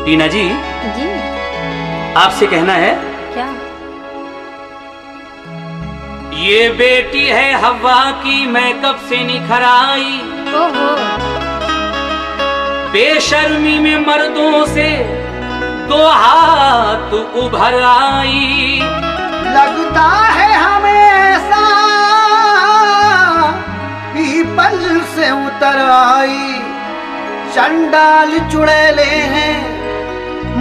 टीना जी, आपसे कहना है क्या? ये बेटी है हवा की, मैं कब से निखर आई। ओहो। बेशर्मी में मर्दों से दो हाथ उभर आई। लगता है हमें ऐसा पीपल से उतर आई। चंडाल चुड़ैले हैं,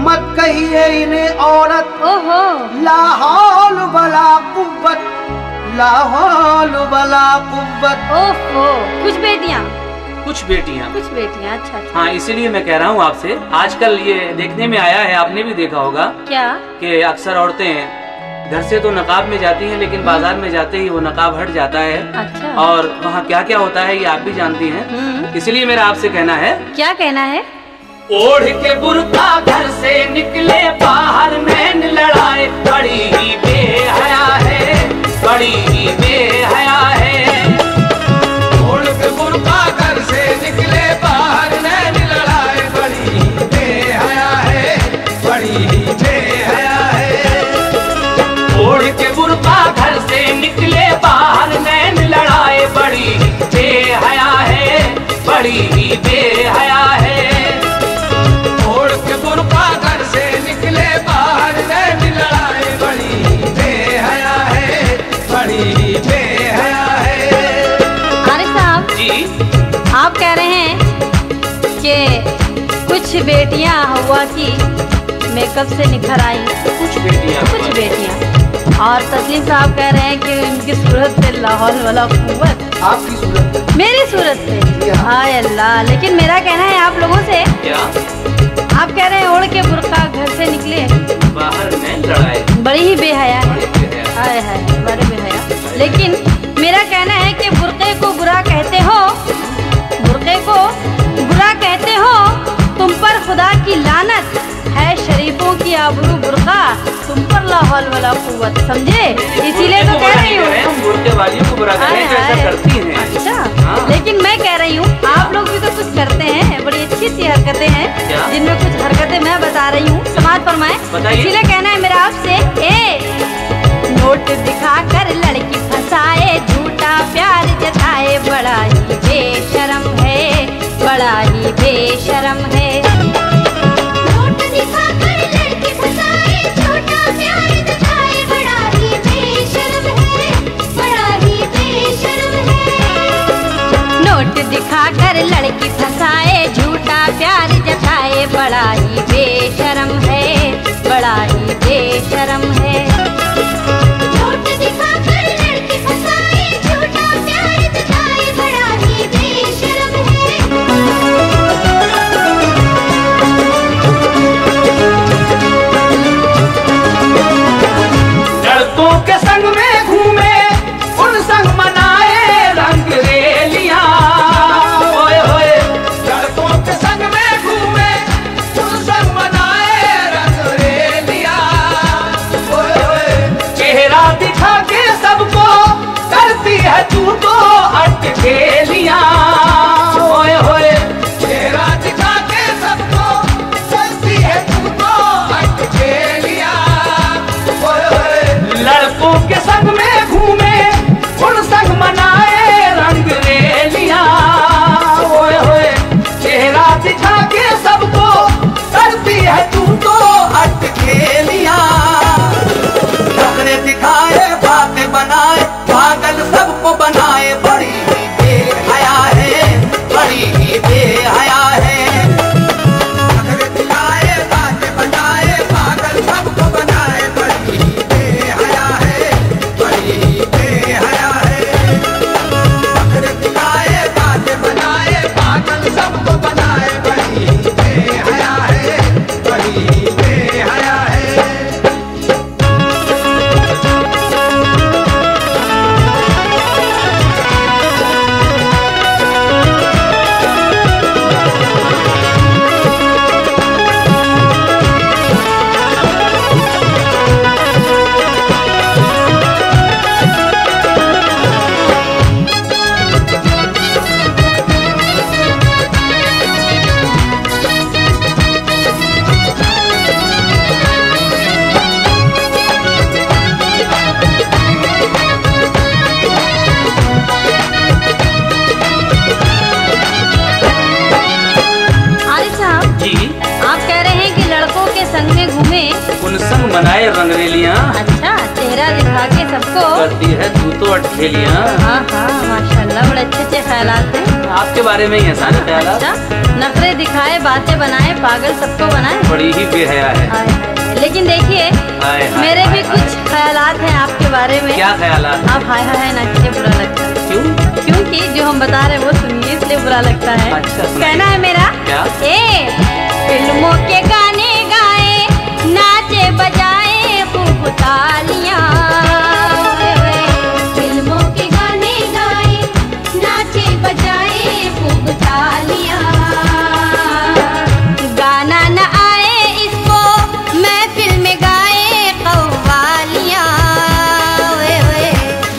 मत कहिए इन्हें औरत। ओहो। ला हौल वला कुव्वत, ला हौल वला कुव्वत। ओहो, कुछ बेटियां। कुछ बेटियां। अच्छा। हाँ, इसीलिए मैं कह रहा हूँ आपसे, आजकल ये देखने में आया है, आपने भी देखा होगा क्या कि अक्सर औरतें घर से तो नकाब में जाती हैं, लेकिन बाजार में जाते ही वो नकाब हट जाता है। अच्छा। और वहाँ क्या क्या होता है ये आप भी जानती हैं। इसलिए मेरा आपसे कहना है। क्या कहना है? ओढ़ के बुर्का घर से निकले बाहर, नैन लड़ाए, बड़ी ही बेहया है, बड़ी ही बेहया है। ओढ़ के बुर्का घर से निकले बाहर, नैन लड़ाए, बड़ी ही बेहया है, बड़ी ही बेहया है। ओढ़ के बुर्का घर से निकले बाहर, नैन लड़ाए, बड़ी ही बेहया है, बड़ी ही बेहया है। ओढ़ के बुर्का घर से निकले बाहर, नैन लड़ाए, बड़ी ही बेहया है, बड़ी ही बेहया है। अरे साहब जी, आप कह रहे हैं कि कुछ बेटियां हवा की मेकअप से निखर आई। कुछ बेटियां। और तस्लीम साहब कह रहे हैं कि उनकी सूरत से लाहौल वाला कुव्वत। आपकी सूरत, मेरी सूरत से? हाय अल्लाह। लेकिन मेरा कहना है आप लोगों से, क्या? आप कह रहे हैं ओढ़ के बुर्का घर से निकले बाहर नैन लड़ाए, बड़ी ही बेहया है। बड़ी बेहया। हाय हाय, बड़े बेहया। लेकिन मेरा कहना है कि बुर्के को बुरा कहते हो, बुर्के को बुरा कहते हो, तुम पर खुदा की लानत है। शरीफों की आबरू बुर्का, तुम पर लाहौल वाला कुव्वत। समझे? इसीलिए तो कह रही हूँ। बुर्के वालियों को बुरा कहते हैं, तो ऐसा करती हैं। अच्छा। हाँ। लेकिन मैं कह रही हूँ आप लोग भी तो कुछ करते हैं, बड़ी अच्छी अच्छी हरकतें हैं, क्या? जिनमें कुछ हरकतें मैं बता रही हूँ, समाज फरमाए। बताइए। इसीलिए कहना है मेरा आपसे, नोट दिखाकर लड़की फंसाए, झूठा प्यार जताए, बड़ा ही बेशरम है, बड़ा ही बेशरम है। नोट दिखाकर लड़की फंसाए, झूठा प्यार जताए, बड़ा ही बेशरम है, बड़ा ही बेशरम है। नोट दिखाकर लड़की फंसाए, झूठा प्यार जताए, बड़ा ही बेशरम है, बड़ा ही बेशरम है। नोट दिखाकर लड़की फंसाए, झूठा प्यार जताए, बड़ा ही बेशरम है। लड़कों के संग में घूमे, उन संग मनाए रंग रेलियां। ओए होए, लगाए रंगरेलियां। अच्छा, चेहरा दिखा के सबको करती है तू तो अटखेलियां। हाँ हाँ, माशाल्लाह, बड़े अच्छे अच्छे ख्यालात हैं आपके बारे में ही है सारे ख्यालात। अच्छा, नखरे दिखाए, बातें बनाए, पागल सबको बनाए। बड़ी ही बेहया है। हाय हाय। लेकिन देखिए, हाय, हाय, मेरे भी हाय, कुछ ख्यालात हैं आपके बारे में। क्या ख्यालात? आप हाय हाय ना कीजिए, बुरा लगता है। क्यों? क्योंकि जो हम बता रहे हैं वो सुनिए, इसलिए बुरा लगता है। अच्छा, सुनाइए। कहना है मेरा क्या? फिल्मों के गाने गाए, नाचे बजाए खूब तालियां। फिल्मों के गाने गाए, नाचे बजाए खूब तालियां। गाना न आए इसको महफिल में गाए कव्वालियां।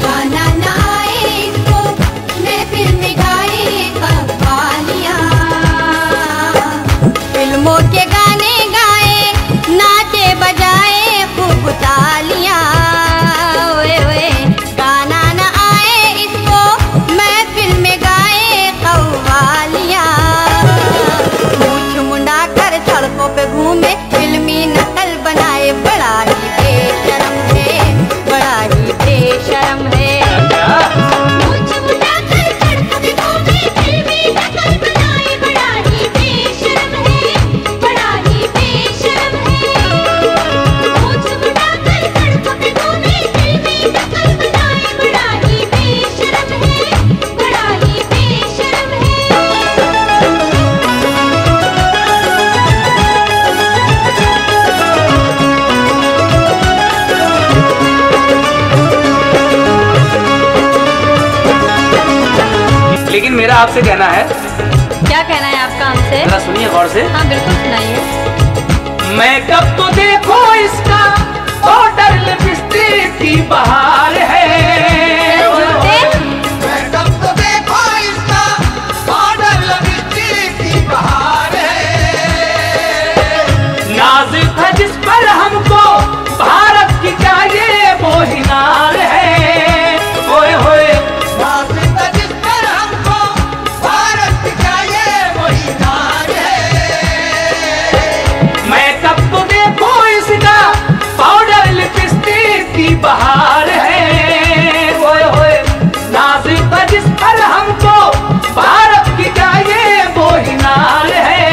गाना न आए इसको महफिल में गाए कव्वालियां। फिल्मों के गाने गाए, नाचे बजाए खूब तालियां। गाना न आए इसको महफिल में गाए कव्वालियां। मूछ मुंडा कर सड़कों पे घूमे, फिल्मी नकल बनाए, बड़ा ही बेशरम है, बड़ा ही बेशरम है। मूछ मुड़ाकर सड़कों पे घूमे, फिल्मी नकल बनाए, बड़ा ही बेशरम है, बड़ा ही बेशरम है। मूछ मुड़ाकर सड़कों पे घूमे, फिल्मी नकल बनाए, बड़ा ही बेशरम है, बड़ा ही बेशरम है। लेकिन मेरा आपसे कहना है, क्या कहना है आपका हमसे? जरा सुनिए गौर से। हाँ बिल्कुल सुनाइए। मैं कब तो देखो इसका पाउडर लिपस्टिक की बहार है। मैं कब तो देखो इसका पाउडर लिपस्टिक की बहार है। नाज था जिस पर हमको भारत की चाहिए वो हिनार है। ओए होए नाज़िक जिस पर हमको भारत की चाहिए वही नार है। मैं कब तो देखो इसका पाउडर लिपस्टिक की बहार है। ओए होए नाज़िक था जिस पर हमको भारत की चाहिए वो हिनार है।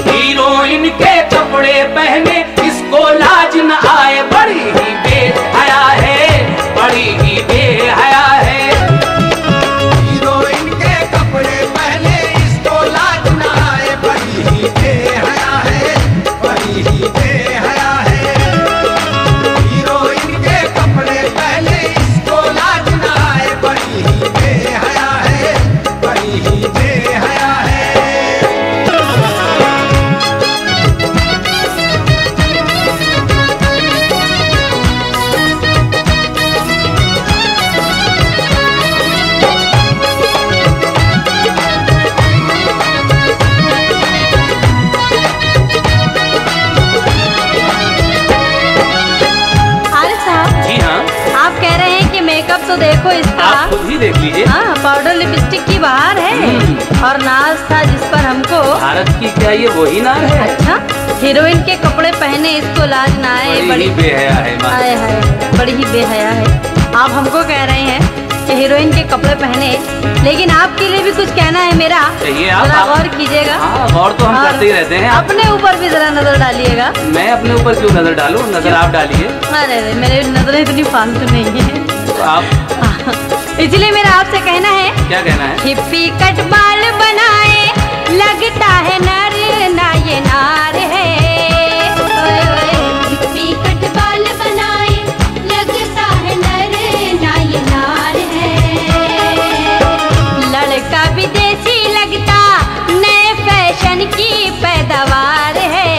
हीरोइन के कपड़े पहने इसको लाज न आए, बड़ी ही बेहया है, बड़ी ही बेहया है। हीरोइन के कपड़े पहने इसको लाज न आए, बड़ी ही बेहया है, बड़ी ही बेहया है। हीरोइन के कपड़े पहने इसको लाज न आए, बड़ी ही बेहया है, बड़ी ही बेहया है। अरे साहब, जी हाँ, आप कह रहे हैं कि मेकअप तो देखो इसका। आप खुद ही देख लीजिए। हाँ, पाउडर लिपस्टिक की बहार है और नाज था जिस पर हमको। भारत की चाहिए वही नार है। अच्छा, हीरोइन के कपड़े पहने इसको लाज ना आए, बड़ी बड़ी ही बेहया है माँ। आए हाय, बड़ी ही बेहया है। आप हमको कह रहे हैं कि हीरोइन के कपड़े पहने, लेकिन आपके लिए भी कुछ कहना है मेरा। कहिए आप। जरा गौर कीजिएगा। हाँ, गौर तो हम और करते ही रहते हैं। आप अपने ऊपर भी जरा नजर डालिएगा। मैं अपने ऊपर क्यों नजर डालूं? नजर आप डालिए। अरे अरे, मेरे नजरें इतनी फालतू नहीं है। तो आप इसलिए मेरा आपसे कहना है, क्या कहना है? हिप्पी कट बाल बनाए, लगता है नर ना ये नार है। ओए ओए, हिप्पी कट बाल बनाए, लगता है नर ना ये नार है। लड़का विदेशी लगता, नए फैशन की पैदावार है।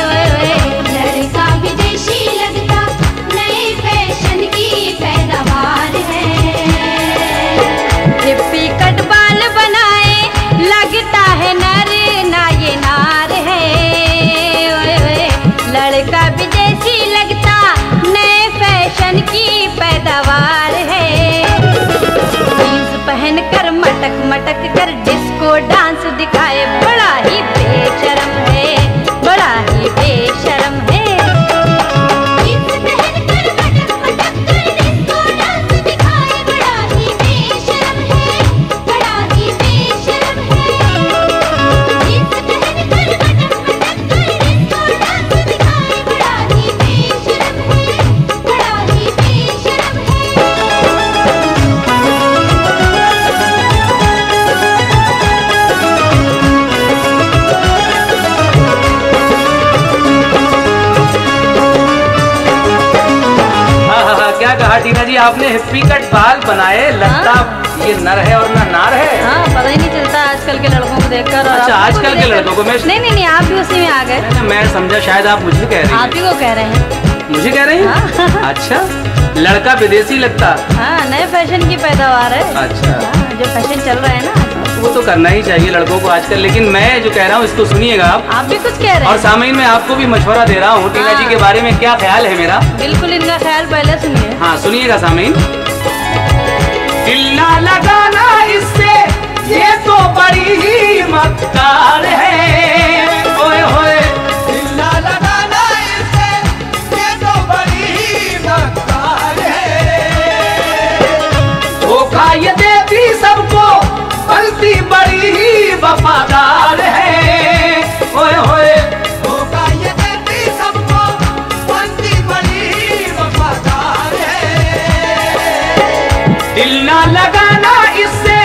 ओए ओए, लड़का विदेशी लगता, नए फैशन की पैदावार है। हिप्पी कट बाल बनाए, लगता है नर ना ये नार है। ओए ओए, लड़का विदेशी लगता, नए फैशन की पैदावार है। जीन्स पहन कर मटक मटक कर डिस्को डांस दिखाए, बड़ा ही बेशरम है, बड़ा ही बेशरम है। टीना जी, आपने हिप्पी कट बाल बनाए, लगता ये नर है और ना नार है। हाँ, पता ही नहीं चलता आजकल के लड़कों को देखकर। और अच्छा, आपको आजकल भी के देखकर- लड़कों को मैं नहीं, आप भी उसी में आ गए। मैं समझा शायद आप मुझे कह रही आप ही को कह रहे हैं। हैं। मुझे कह रही हैं? हाँ। अच्छा, लड़का विदेशी लगता। हाँ, नए फैशन की पैदावार है। अच्छा। हाँ, जो फैशन चल रहा है ना आजकल। वो तो करना ही चाहिए लड़कों को आजकल, लेकिन मैं जो कह रहा हूँ इसको सुनिएगा आप भी कुछ कह रहे और हैं। सामयीन मैं आपको भी मशवरा दे रहा हूँ टीना जी के बारे में क्या ख्याल है मेरा। बिल्कुल, इनका ख्याल पहले सुनिए। हाँ, सुनिएगा सामयीन। दिल ना लगाना इससे ये तो बड़ी ही मक्कार है। ओए होए, दिल ना लगाना इससे ये तो बड़ी ही मक्कार है। धोखा ये देती सबको, बनती बड़ी ही वफादार है। ओए होए, धोखा ये देती सबको, बनती बड़ी ही वफादार है। दिल ना लगाना इससे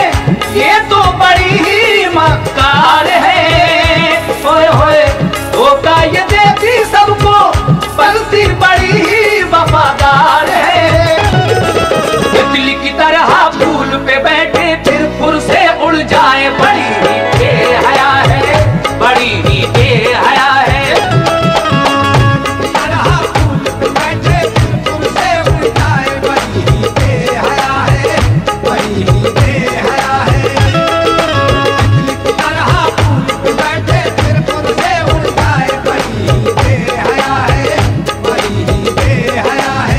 ये तो बड़ी ही मक्कार है। ओए होए, धोखा ये देती सबको, बनती बड़ी ही वफादार है। तितली की तरह फूल पे बैठे फिर फुर से उड़ जाए, बड़ी ही बेहया है, बड़ी ही बेहया है। तरह फूल पे बैठे फिर फुर से उड़ जाए, बड़ी ही बेहया है, बड़ी ही बेहया है। तितली की तरह फूल पे बैठे फिर फुर से उड़ जाए, बड़ी ही बेहया है, बड़ी ही बेहया है।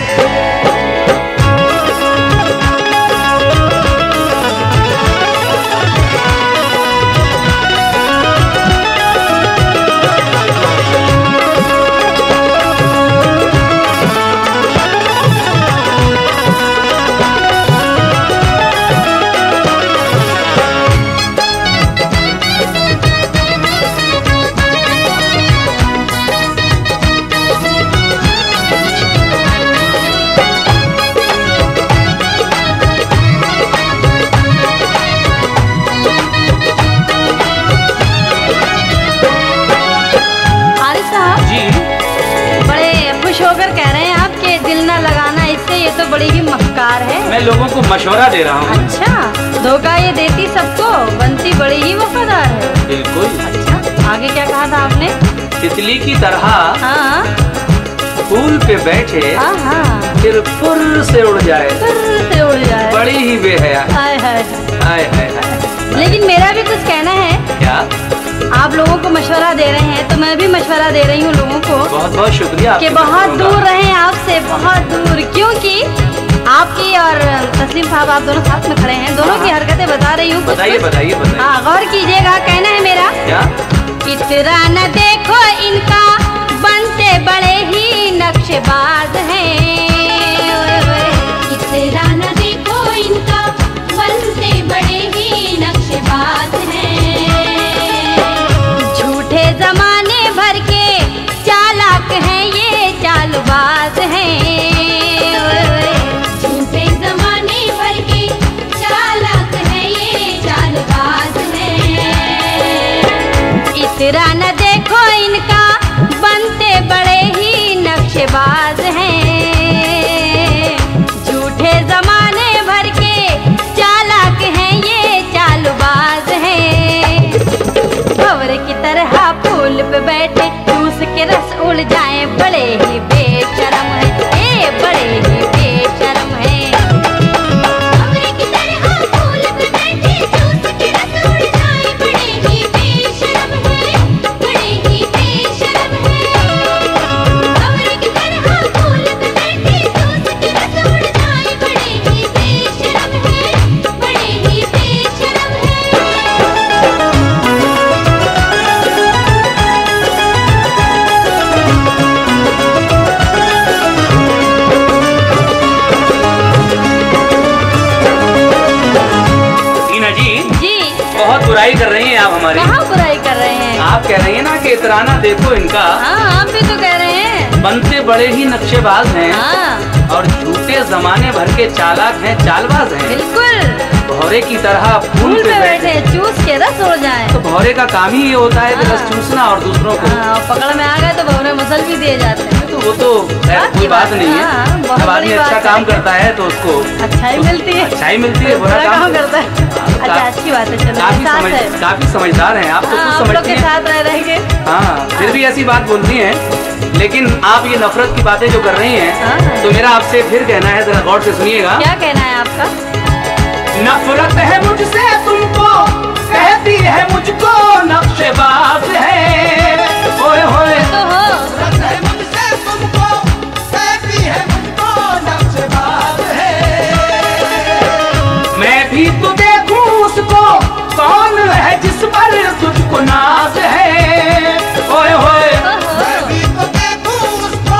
आरिफ साहब, जी, बड़े खुश होकर कह रहे हैं आप कि दिल ना लगाना इससे ये तो बड़ी ही मक्कार है। मैं लोगों को मशवरा दे रहा हूँ। अच्छा, धोखा ये देती सबको, बनती बड़ी ही वफादार है। बिल्कुल। अच्छा, आगे क्या कहा था आपने? तितली की तरह हाँ फूल पे बैठे हाँ हाँ, फिर फुर से उड़ जाए, फिर से उड़ जाए। बड़ी ही बेहया। हाय हाय। हाय हाय हाय। लेकिन मेरा भी कुछ कहना है। क्या? आप लोगों को मशवरा दे रहे हैं तो मैं भी मशवरा दे रही हूँ लोगों को बहुत बहुत शुक्रिया कि आपके बहुत मशवरों का। दूर रहें आपसे, बहुत दूर, क्योंकि आपकी और तस्लीम साहब आप दोनों साथ में खड़े हैं, दोनों की हरकतें बता रही हूँ। बताइए बताइए बताइए। हाँ, गौर कीजिएगा, कहना है मेरा। क्या? इतना न देखो इनका, बनते बड़े ही नक्शेबाज हैं। इतना न देखो इनका, बनते बड़े ही नक्शेबाज हैं। झूठे जमाने भर के चालाक हैं, ये चालबाज हैं। झूठे जमाने भर के चालाक हैं, ये चालबाज हैं। इतना न देखो इनका, बनते बड़े ही नक्शेबाज हैं। झूठे जमाने भर के चालाक हैं, ये चालबाज हैं। भंवर की तरह फूल पे बैठे चूस के रस उड़ जाए, बड़े ही बेशरम है, ए बड़े ही बेशरम है। भंवर की तरह फूल पे बैठे चूस के रस उड़ जाए, बड़े ही बेशरम है, बड़े ही बेशरम है। भंवर की तरह फूल पे बैठे चूस के रस उड़ जाए, बड़े ही बेशरम है, बड़े ही बेशरम है। टीना जी, जी, बहुत बुराई कर रही हैं आप हमारी। कहाँ बुराई कर रहे हैं? आप कह रही हैं ना कि इतराना देखो इनका, हाँ, आप भी तो कह रहे हैं। बनते बड़े ही नक्शेबाज हैं हाँ, और झूठे जमाने भर के चालाक हैं, चालबाज हैं। बिल्कुल। भौरे की तरह फूल पे बैठे चूस के रस उड़ जाए। तो भौरे का काम ही ये होता है कि हाँ। रस चूसना और दूसरों को। हाँ, पकड़ में आ गए तो भंवरे मसल भी दिए जाते हैं। तो वो तो खैर कोई बात नहीं है। हाँ, बहुत जब बड़ी आदमी बात अच्छा है। काम करता है तो उसको अच्छाई मिलती है। अच्छाई मिलती है, बुरा काम करता है। अच्छा, अच्छी बात है। चलो साथ है। काफी समझदार हैं आप, तो हाँ, कुछ आप लोग समझती के हैं। साथ रह रहेंगे। हाँ, फिर भी ऐसी बात बोलती हैं। लेकिन आप ये नफरत की बातें जो कर रही हैं, हाँ। तो मेरा आपसे फिर कहना है, जरा गौर से सुनिएगा। क्या कहना है आपका? नफरत है मुझसे तुमको, कहती है मुझको नक्शेबाज है। ओए होए तो हो। नफरत है मुझसे तुमको, कहती है मुझको नक्शेबाज है। मैं भी तो देखूं उसको, कौन है जिस पर तुझको नाज है। ओए होए मैं भी तो देखूं उसको,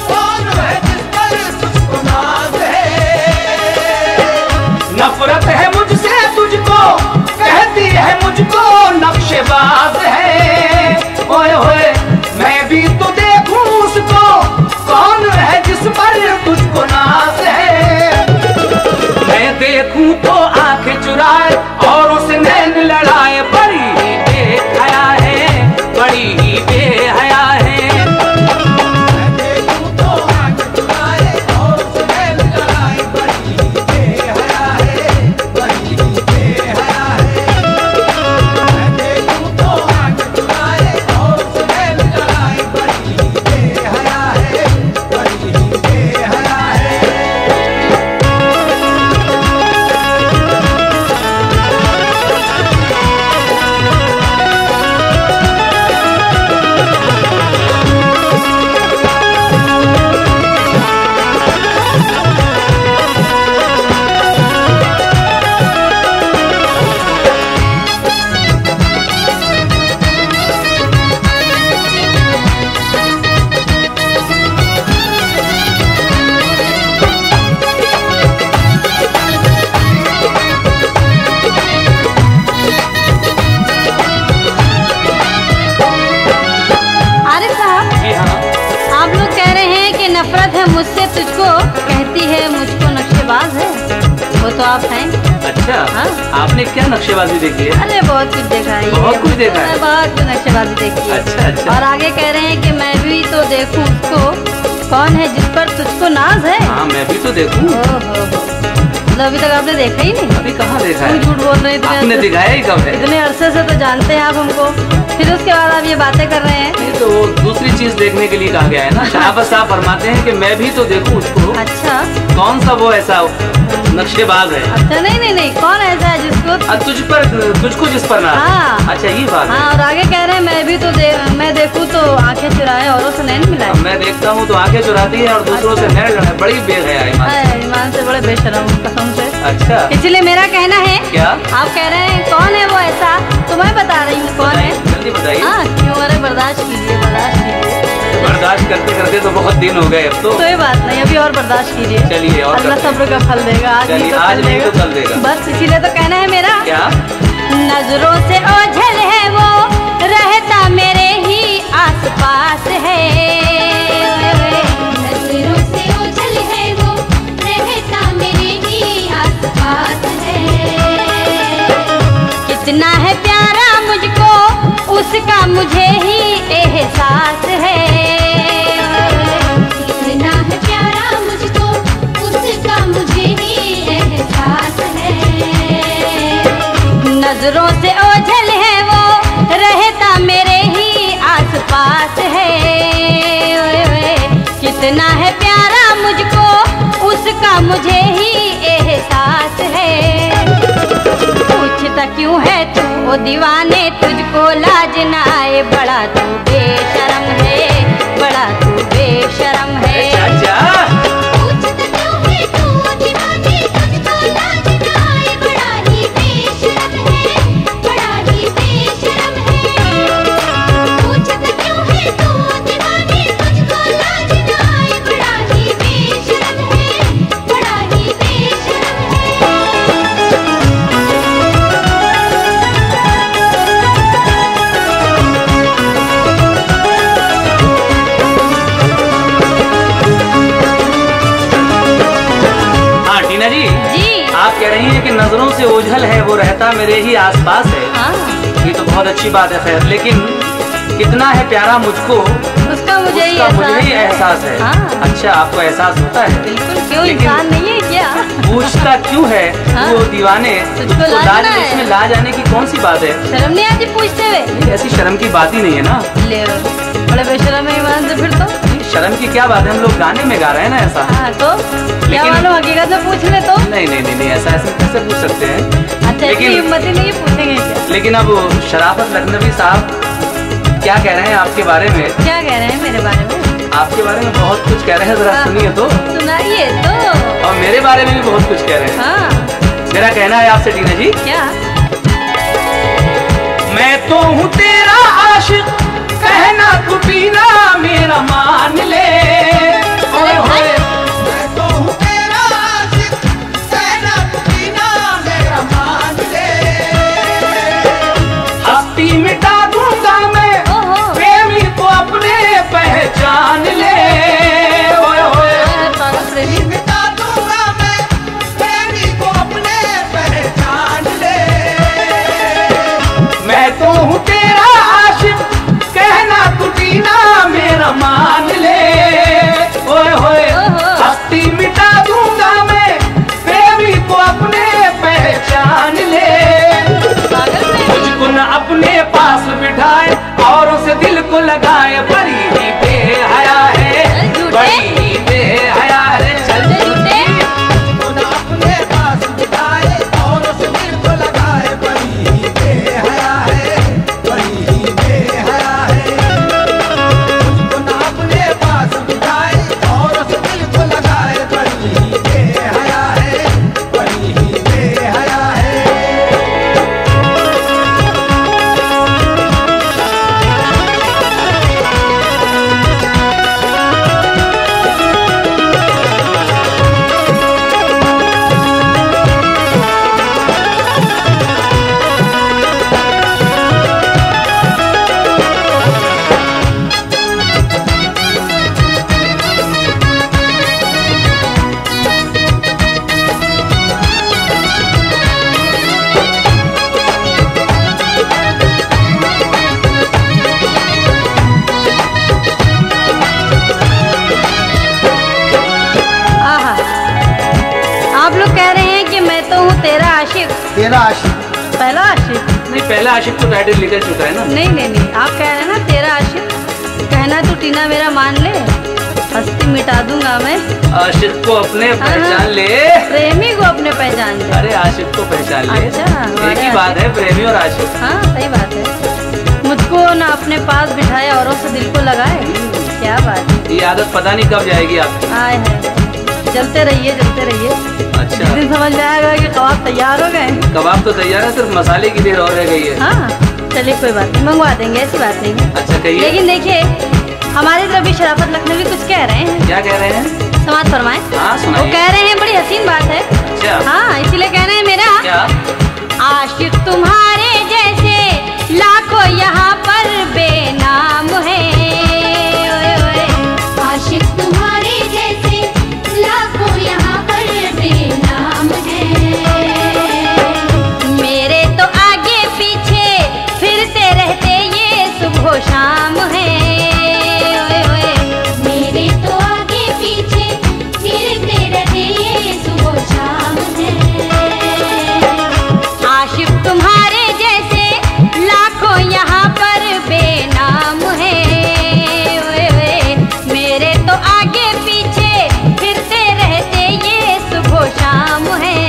कौन है जिस पर तुझको नाज है। नफरत है मुझसे तुझको, कहती है मुझको नक्शेबाज है। ओए होए मैं भी तो देखूं उसको, कौन है जिस पर तुझको नाज है। मैं देखूं तो आंखें चुराए और उसे नैन लड़ाए, बड़ी ही बेहया है, बड़ी ही बेहया है। मैं देखूं तो आंख चुराए और उसने लड़ाई, बड़ी ही बेहया है, बड़ी ही बेहया है। मैं देखूं तो आंख चुराए और उसने लड़ाई, बड़ी ही बेहया है, बड़ी ही बेहया है। आरिफ साहब, जी हाँ, आप लोग कह रहे हैं कि नफरत है मुझसे तुझको, कहती है मुझको नक्शेबाज है। वो तो आप हैं। अच्छा। हाँ। आपने क्या नक्शेबाजी देखी है? अरे बहुत कुछ देखा है। बहुत कुछ देखा है। बहुत कुछ नक्शेबाजी देखी है। अच्छा, अच्छा। और आगे कह रहे हैं कि मैं भी तो देखूं उसको, कौन है जिस पर तुझको नाज है। हाँ, मैं भी तो देखूं। ओहो, मतलब अभी तक आपने देखा ही नहीं। अभी कहाँ देखा तुम है? झूठ बोल रहे हैं। इतने आपने अरसे- दिखाया ही कब है? इतने अरसे से तो जानते हैं आप हमको, फिर उसके बाद आप ये बातें कर रहे हैं। नहीं तो वो दूसरी चीज देखने के लिए कहा गया है ना। शराबत साहब फरमाते हैं कि मैं भी तो देखूं उसको, अच्छा कौन सा वो ऐसा नक्शेबाज है। अच्छा, नहीं नहीं नहीं, कौन ऐसा है जिसको। तुझको जिस पर ना। हाँ। अच्छा, ये बात है। हाँ, और आगे कह रहे हैं मैं भी तो मैं देखूं तो आंखें चुराए औरों से नैन मिलाए। अब मैं देखता हूँ तो आंखें चुराती है और दूसरों से नैन लड़ाए, बड़ी बेहया है ईमान। हाय, ईमान से बड़े बेशरम हूँ, कसम से। अच्छा, इसलिए मेरा कहना है, क्या? आप कह रहे हैं कौन है वो ऐसा, तो मैं बता रही हूँ कौन है। जल्दी बताइए। हाँ, क्यों? अरे बर्दाश्त कीजिए, बर्दाश्त कीजिए। बर्दाश्त करते करते तो बहुत दिन हो गए अब तो। कोई बात नहीं, अभी और बर्दाश्त कीजिए। चलिए, और अल्लाह करते हैं। सब्र का फल देगा। आज नहीं चलिए, तो आज कल नहीं तो देगा। कल देगा। बस इसीलिए तो कहना है मेरा, क्या? नजरों से ओझल है वो, रहता मेरे ही आसपास है। नजरों से ओझल है वो, रहता मेरे ही आसपास है। कितना है प्यारा मुझको, उसका मुझे ही एहसास है। कितना है प्यारा मुझको, उसका मुझे ही एहसास है। नजरों से ओझल है वो, रहता मेरे ही आसपास है। ओए ओए, कितना है प्यारा मुझको, उसका मुझे ही एहसास है। पूछता क्यों है तू ओ दीवाने, तुझको लाज न आए, बड़ा तू बेशरम है, बड़ा तू बेशरम है। चाचा, पूछता क्यों है तू दीवाने, तुझको लाज न आए, बड़ा ही बेशरम है, बड़ा ही बेशरम है। पूछता क्यों है तू दीवाने, तुझको लाज न आए, बड़ा ही बेशरम है, बड़ा ही बेशरम है। हाँ टीना जी, जी। आप कह रही हैं कि नजरों से ओझल है वो, रहता मेरे ही आसपास है। हाँ, ये तो बहुत अच्छी बात है। खैर, लेकिन कितना है प्यारा मुझको, उसका मुझे ही मुझे ही एहसास है। हाँ। अच्छा, आपको एहसास होता है? बिल्कुल, क्यों लेकिन इंसान नहीं है क्या? पूछता क्यों है हाँ। वो दीवाने? तुझको उसको लाज ना है? इसमें लाज आने की कौन सी बात है? शर्म नहीं आती पूछते हुए? ऐसी शर्म की बात ही नहीं है ना। ले बड़े बेशर्म है ईमान से फिर तो। शर्म की क्या बात है, हम लोग गाने में गा रहे हैं ना ऐसा। हाँ तो क्या लेकिन- मालूम हकीकत में पूछ ले तो। नहीं नहीं नहीं नहीं, ऐसा ऐसे कैसे पूछ सकते हैं? अच्छा, इतनी हिम्मत ही नहीं है, पूछेंगे क्या? लेकिन अब शराफत लखनवी साहब क्या कह रहे हैं आपके बारे में? क्या कह रहे हैं मेरे बारे में? आपके बारे में बहुत कुछ कह रहे हैं, जरा हाँ। सुनिए तो। सुनाइए तो। और मेरे बारे में भी बहुत कुछ कह रहे हैं। हाँ, मेरा कहना है आपसे टीना जी, क्या? मैं तो हूँ तेरा आशिक, कहना तू पीना मेरा मान ले। ओए होए, मैं तो हूँ तेरा आशिक, कहना तू पीना मेरा मान ले। हस्ती मिटा दूंगा मैं, ओहो, प्रेमी को अपने पहचान ले। ओए होए, पागल प्रेमी। मिटा दूंगा मैं, प्रेमी को अपने पहचान ले। मैं तो हूँ तेरा आशिक, कहना तू पीना मेरा मान ले। ओए होए, ओहो। हस्ती मिटा दूंगा मैं, प्रेमी को अपने पहचान ले। पागल प्रेमी। मुझको न अपने पास बिठाए और उसे दिल को लगाए, बड़ी ही बेहया है, झूठे। बड़ी ही बेहया है। चल झूठे झूठे। उन अपने पास बिठाए और उस दिल को लगाए, बड़ी ही बेहया है, बड़ी ही बेहया है। उन अपने पास बिठाए और उस दिल को लगाए, बड़ी ही बेहया है, बड़ी ही बेहया है। आहा, आप लोग कह रहे हैं कि मैं तो हूँ तेरा आशिक, तेरा आशिक, पहला आशिक। नहीं, पहला आशिक तो टाइटल निकल चुका है ना। नहीं नहीं नहीं, आप कह रहे हैं ना तेरा आशिक, कहना तू टीना मेरा मान ले, हस्ती मिटा दूंगा मैं, आशिक को अपने पहचान ले। प्रेमी को अपने पहचान ले। अरे आशिक को पहचान ले, अच्छा, एक ही हमारे बात है, प्रेमी और आशिक। हाँ सही बात है। मुझको ना अपने पास बिठाए औरों से दिल को लगाए, क्या बात है। ये आदत पता नहीं कब जाएगी आपकी। आए है, चलते रहिए चलते रहिए, अच्छा, जिस दिन समझ में आएगा कि कबाब तैयार हो गए। कबाब तो तैयार है, सिर्फ मसाले की देर और रह गई है। हाँ चलिए, कोई बात नहीं, मंगवा देंगे, ऐसी बात नहीं है। अच्छा कहिए, लेकिन देखिए, हमारे तरफ भी शराफत लखनवी कुछ कह रहे हैं, क्या कह रहे हैं? समाज फरमाए। हाँ वो सुनाइए। कह रहे हैं, बड़ी हसीन बात है। अच्छा, हाँ, इसीलिए कहना है मेरा, क्या? आशिक तुम्हारे जैसे लाखों यहाँ पर बेनाम है। ओए ओए, आशिक तुम्हारे जैसे लाखों यहाँ पर बेनाम है। मेरे तो आगे पीछे फिरते रहते ये सुबह शाम है। ओए ओए, मेरे तो आगे पीछे फिरते रहते ये सुबह शाम है। आशिक तुम्हारे जैसे लाखों यहाँ पर बेनाम है। ओए ओए, मेरे तो आगे पीछे फिरते रहते ये सुबह शाम है।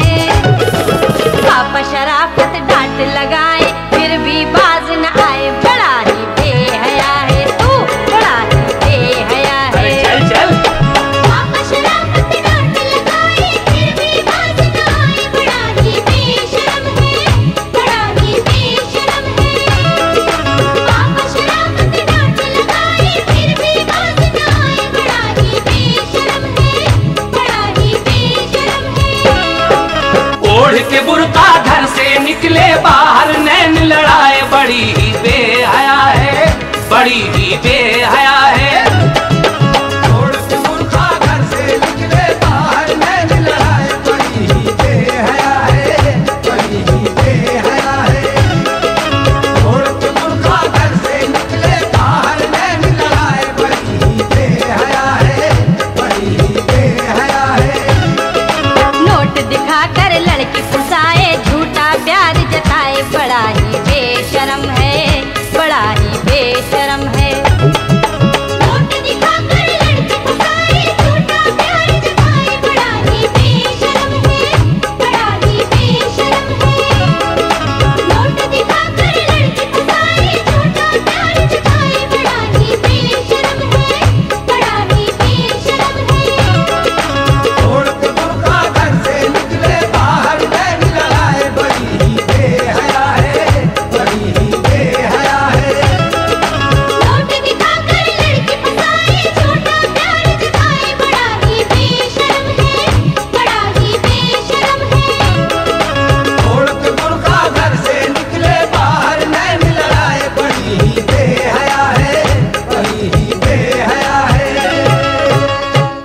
पापा शराफत डांट लगाए फिर भी बाज न आए, बड़ा ही बेहया है तू, बड़ा ही बेहया अरे है। चल चल, पापा शराफत डांट लगाए फिर भी बाज न आए, बड़ा ही बेशर्म है, बड़ा ही बेशर्म है। पापा शराफत डांट लगाए फिर भी बाज न आए, बड़ा ही बेशर्म है, बड़ा ही बेशर्म है। ओढ़ के बुर्का घर से निकले बाहर, नैन लड़ाए, बड़ी ही बेहया है, बड़ी ही बेहया